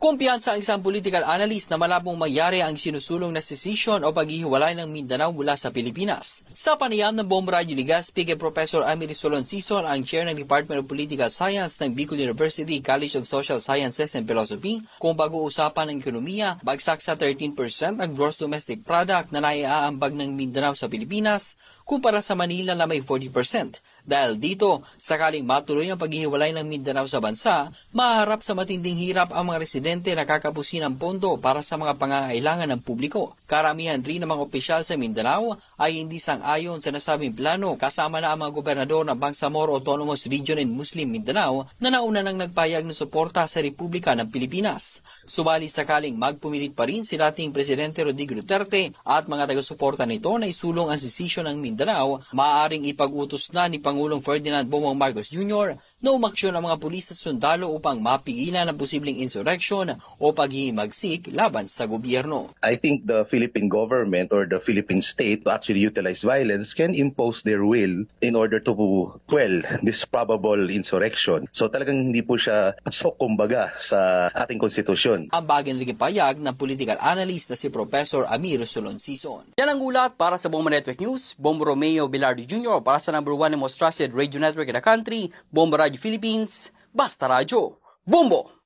Kumpiyansa ang isang political analyst na malabong mangyari ang sinusulong na secession o paghihiwalay ng Mindanao mula sa Pilipinas. Sa panayam ng Bombo Radio Legazpi kay Professor Amir Soloncison, ang chair ng Department of Political Science ng Bicol University College of Social Sciences and Philosophy, kung pag-uusapan ng ekonomiya, bagsak sa 13% ang gross domestic product na naiaambag ng Mindanao sa Pilipinas kumpara sa Manila na may 40%. Dahil dito, sakaling matuloy ang paghihiwalay ng Mindanao sa bansa, maharap sa matinding hirap ang mga residente na kakapusin ng pondo para sa mga pangangailangan ng publiko. Karamihan rin ng mga opisyal sa Mindanao ay hindi sang-ayon sa nasabing plano, kasama na ang mga gobernador ng Bangsamoro Autonomous Region and Muslim Mindanao na nauna nang nagpayag ng suporta sa Republika ng Pilipinas. Subali sakaling magpumilit pa rin si dating Presidente Rodrigo Duterte at mga taga-suporta nito na isulong ang secession ng Mindanao, maaaring ipag-utos na ni Pangulong Ferdinand Bongbong Marcos Jr. na umaksyon ang mga pulis at sundalo upang mapigilan ang posibleng insurrection o paghihimagsik laban sa gobyerno. I think the Philippine government or the Philippine state to actually utilize violence can impose their will in order to quell this probable insurrection. So talagang hindi po siya pasok kumbaga sa ating konstitusyon. Ang bagay na naging payag ng political analyst na si Professor Amir Soloncison. Yan ang ulat para sa Bombo Network News. Bombo Romeo Bilardo Jr. para sa number 1 and most trusted radio network in the country, Bombo Radio Philippines, Basta Radio. Bombo!